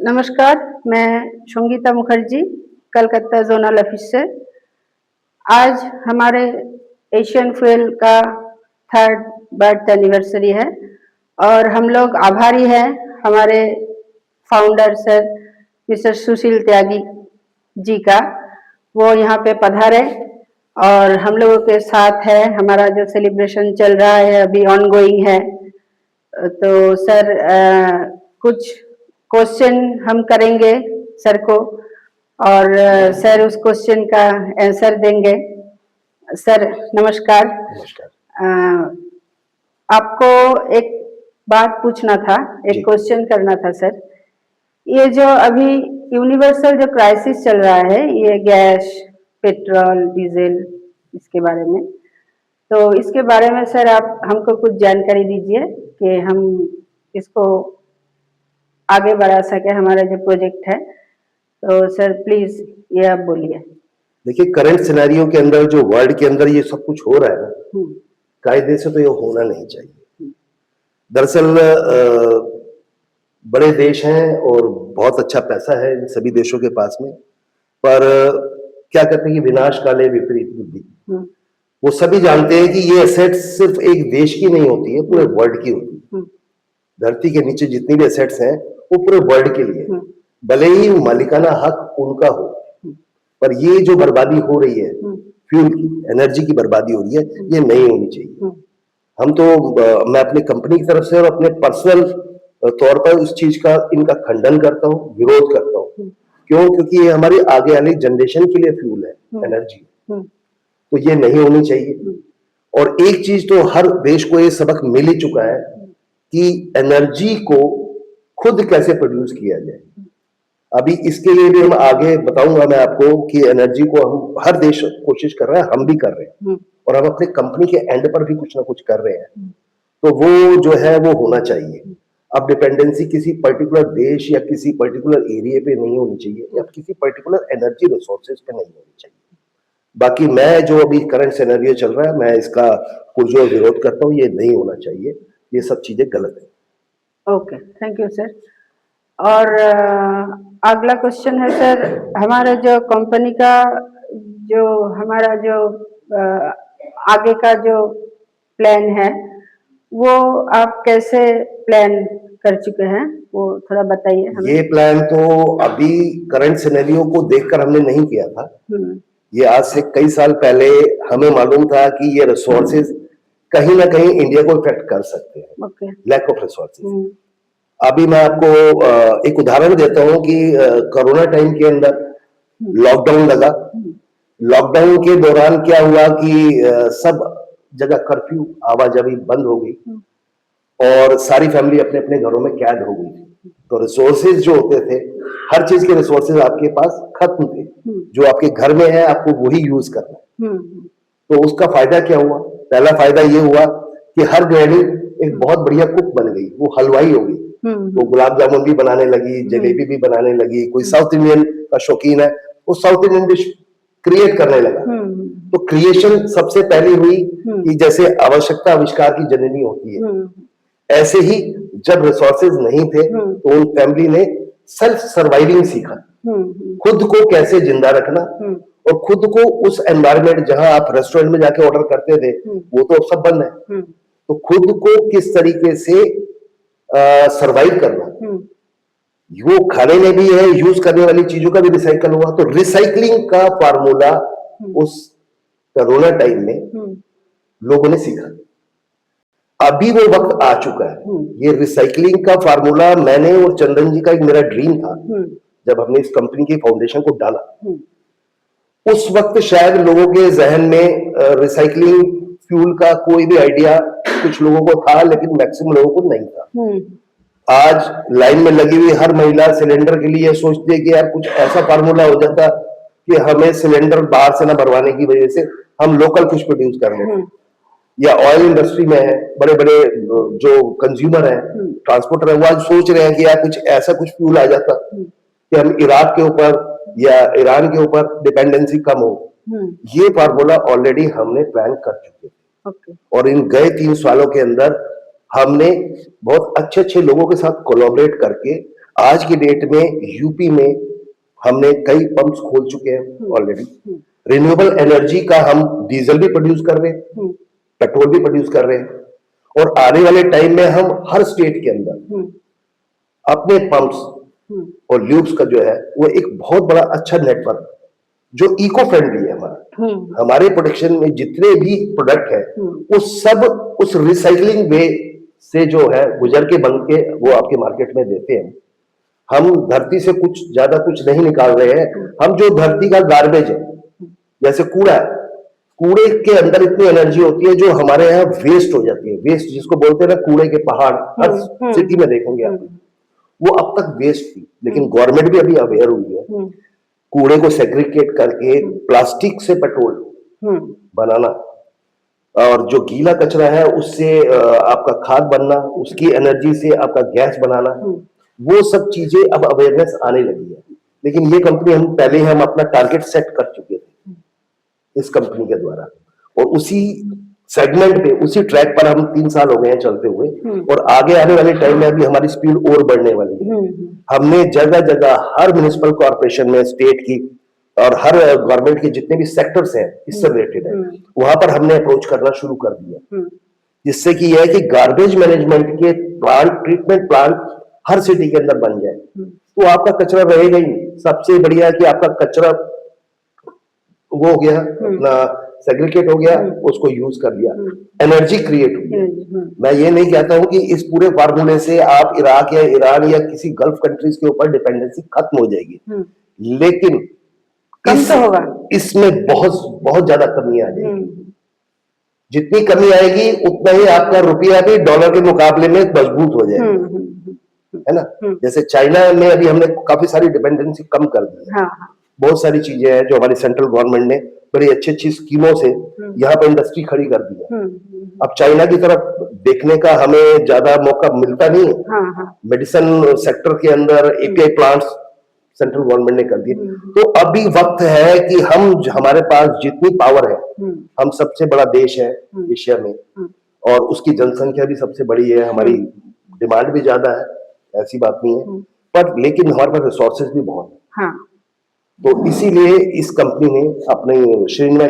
नमस्कार, मैं Sangeeta Mukherjee, Calcutta zonal office से। आज हमारे एशियन फ्यूल का 3rd बर्थ एनिवर्सरी है और हम लोग आभारी हैं हमारे फाउंडर सर मिस्टर सुशील त्यागी जी का। वो यहाँ पे पधारे और हम लोगों के साथ है। हमारा जो सेलिब्रेशन चल रहा है अभी ऑनगोइंग है। तो सर कुछ क्वेश्चन हम करेंगे सर को और सर उस क्वेश्चन का आंसर देंगे। सर नमस्कार। नमस्कार। आपको एक बात पूछना था, एक क्वेश्चन करना था सर। ये जो अभी यूनिवर्सल जो क्राइसिस चल रहा है, ये गैस, पेट्रोल, डीजल, इसके बारे में, तो इसके बारे में सर आप हमको कुछ जानकारी दीजिए कि हम इसको आगे बढ़ा सके, हमारा जो प्रोजेक्ट है। तो सर प्लीज ये आप बोलिए। देखिए, करंट सिनेरियो के अंदर जो वर्ल्ड के अंदर ये सब कुछ हो रहा है ना, कायदे से तो ये होना नहीं चाहिए। दरअसल बड़े देश हैं और बहुत अच्छा पैसा है इन सभी देशों के पास में, पर क्या कहते हैं कि विनाश काले विपरीत बुद्धि। वो सभी जानते हैं कि ये एसेट्स सिर्फ एक देश की नहीं होती है, पूरे वर्ल्ड की होती है। धरती के नीचे जितनी भी एसेट्स हैं वो पूरे वर्ल्ड के लिए, भले ही मालिकाना हक उनका हो, पर ये जो बर्बादी हो रही है फ्यूल की, एनर्जी की बर्बादी हो रही है, ये नहीं होनी चाहिए। हम तो मैं अपनी कंपनी की तरफ से और अपने पर्सनल तौर पर उस चीज का इनका खंडन करता हूँ, विरोध करता हूँ। क्यों? क्योंकि ये हमारी आगे वाली जनरेशन के लिए फ्यूल है, एनर्जी, तो ये नहीं होनी चाहिए। और एक चीज तो हर देश को ये सबक मिल ही चुका है कि एनर्जी को खुद कैसे प्रोड्यूस किया जाए। अभी इसके लिए भी हम आगे बताऊंगा मैं आपको कि एनर्जी को हम हर देश कोशिश कर रहा है, हम भी कर रहे हैं और हम अपने कंपनी के एंड पर भी कुछ ना कुछ कर रहे हैं। तो वो जो है वो होना चाहिए। अब डिपेंडेंसी किसी पर्टिकुलर देश या किसी पर्टिकुलर एरिया पे नहीं होनी चाहिए या किसी पर्टिकुलर एनर्जी रिसोर्सेज पे नहीं होनी चाहिए। बाकी मैं जो अभी करंट सिनेरियो चल रहा है, मैं इसका पुरजोर विरोध करता हूँ। ये नहीं होना चाहिए, ये सब चीजें गलत है। Okay, thank you sir. और अगला क्वेश्चन है सर, हमारे जो कंपनी का जो हमारा जो आगे का जो प्लान है वो आप कैसे प्लान कर चुके हैं, वो थोड़ा बताइए हमें। ये प्लान तो अभी करंट सिनेरियो को देखकर हमने नहीं किया था। ये आज से कई साल पहले हमें मालूम था कि ये रिसोर्सेज कहीं ना कहीं इंडिया को इफेक्ट कर सकते हैं, लैक ऑफ रिसोर्सेज। अभी मैं आपको एक उदाहरण देता हूं कि कोरोना टाइम के अंदर लॉकडाउन लगा। लॉकडाउन के दौरान क्या हुआ कि सब जगह कर्फ्यू, आवाजाही बंद हो गई और सारी फैमिली अपने अपने घरों में कैद हो गई। तो रिसोर्सेज जो होते थे, हर चीज के रिसोर्सेज आपके पास खत्म थे। जो आपके घर में है आपको वही यूज करना है। तो उसका फायदा क्या हुआ? पहला फायदा ये हुआ कि हर गृहिणी एक बहुत बढ़िया कुक बन गई, वो हलवाई हो गई। वो गुलाब जामुन भी बनाने लगी, जलेबी भी बनाने लगी। कोई साउथ इंडियन का शौकीन है, वो साउथ इंडियन डिश क्रिएट करने लगा। तो क्रिएशन सबसे पहली हुई कि जैसे आवश्यकता आविष्कार की जननी होती है, ऐसे ही जब रिसोर्सेज नहीं थे तो उन फैमिली ने सेल्फ सर्वाइविंग सीखा, खुद को कैसे जिंदा रखना और खुद को उस एनवायरनमेंट जहां आप रेस्टोरेंट में जाके ऑर्डर करते थे वो तो अब सब बंद है, तो खुद को किस तरीके से सरवाइव करना, वो खाने में भी है, यूज करने वाली चीजों का भी रिसाइकल हुआ। तो रिसाइकलिंग का फार्मूला उस कोरोना टाइम में लोगों ने सीखा। अभी वो वक्त आ चुका है। ये रिसाइकलिंग का फार्मूला मैंने और चंदन जी का एक मेरा ड्रीम था जब हमने इस कंपनी के फाउंडेशन को डाला। उस वक्त शायद लोगों के जहन में रिसाइकलिंग फ्यूल का कोई भी आइडिया कुछ लोगों को था, लेकिन मैक्सिमम लोगों को नहीं था। आज लाइन में लगी हुई हर महिला सिलेंडर के लिए सोचती है कि यार कुछ ऐसा फार्मूला हो जाता कि हमें सिलेंडर बाहर से ना भरवाने की वजह से हम लोकल कुछ प्रोड्यूस कर लें। या ऑयल इंडस्ट्री में है, बड़े बड़े जो कंज्यूमर हैं, ट्रांसपोर्टर है, वो आज सोच रहे हैं कि यार कुछ ऐसा कुछ फ्यूल आ जाता कि हम इराक के ऊपर या ईरान के ऊपर डिपेंडेंसी कम हो। ये फार्मूला ऑलरेडी हमने प्लान कर चुके हैं। और इन गए 3 सालों के अंदर हमने बहुत अच्छे अच्छे लोगों के साथ कोलैबोरेट करके आज की डेट में यूपी में हमने कई पंप्स खोल चुके हैं ऑलरेडी। रिन्यूएबल एनर्जी का हम डीजल भी प्रोड्यूस कर रहे हैं, पेट्रोल भी प्रोड्यूस कर रहे हैं, और आने वाले टाइम में हम हर स्टेट के अंदर अपने पंप्स और ल्यूब्स का जो है वो एक बहुत बड़ा अच्छा नेटवर्क जो इको फ्रेंडली है हमारे प्रोडक्शन में जितने भी प्रोडक्ट है वो सब उस रिसाइकलिंग वे से जो है गुजर के बन के वो आपके मार्केट में देते हैं। हम धरती से कुछ ज्यादा कुछ नहीं निकाल रहे हैं, हम जो धरती का गार्बेज है जैसे कूड़ा है, कूड़े के अंदर इतनी एनर्जी होती है जो हमारे यहाँ वेस्ट हो जाती है, वेस्ट जिसको बोलते हैं ना कूड़े के पहाड़, हर सिटी में देखेंगे आप, वो अब तक वेस्ट थी, लेकिन गवर्नमेंट भी अभी अवेयर हुई है कूड़े को सेग्रीगेट करके प्लास्टिक से पेट्रोल बनाना, और जो गीला कचरा है उससे आपका खाद बनना, उसकी एनर्जी से आपका गैस बनाना, वो सब चीजें अब अवेयरनेस आने लगी है। लेकिन ये कंपनी हम पहले हम अपना टारगेट सेट कर चुके थे इस कंपनी के द्वारा, और उसी सेगमेंट पे उसी ट्रैक पर हम 3 साल हो गए हैं चलते हुए, और आगे आने वाले टाइम में अभी हमारी स्पीड और बढ़ने वाली है। हमने जगह जगह हर म्युनिसिपल कॉर्पोरेशन में, स्टेट की और हर गवर्नमेंट के जितने भी सेक्टर्स हैं इससे रिलेटेड है, वहां पर हमने अप्रोच करना शुरू कर दिया, जिससे कि यह है कि गार्बेज मैनेजमेंट के प्लांट, ट्रीटमेंट प्लांट हर सिटी के अंदर बन जाए, तो आपका कचरा रहेगा ही नहीं। सबसे बढ़िया है कि आपका कचरा वो हो गया अपना सेग्रीगेट हो गया, उसको यूज कर लिया, एनर्जी क्रिएट हुई। मैं ये नहीं कहता हूं कि इस पूरे फार्मूले से आप इराक या ईरान या किसी गल्फ कंट्रीज के ऊपर डिपेंडेंसी खत्म हो जाएगी, लेकिन कम तो होगा, इसमें बहुत बहुत ज्यादा कमी आ जाएगी। जितनी कमी आएगी उतना ही आपका रुपया भी डॉलर के मुकाबले में मजबूत हो जाएगा, है ना। जैसे चाइना में अभी हमने काफी सारी डिपेंडेंसी कम कर दी है। बहुत सारी चीजें हैं जो हमारी सेंट्रल गवर्नमेंट ने बड़ी अच्छी अच्छी स्कीमों से यहाँ पे इंडस्ट्री खड़ी कर दी है। अब चाइना की तरफ देखने का हमें ज्यादा मौका मिलता नहीं है। मेडिसिन सेक्टर के अंदर एपीआई प्लांट्स सेंट्रल गवर्नमेंट ने कर दिए, तो अभी वक्त है कि हमारे पास जितनी पावर है, हम सबसे बड़ा देश है एशिया में, और उसकी जनसंख्या भी सबसे बड़ी है, हमारी डिमांड भी ज्यादा है, ऐसी बात नहीं है, पर लेकिन हमारे पास रिसोर्सेज भी बहुत है। तो इसीलिए इस कंपनी ने अपने श्रीनगर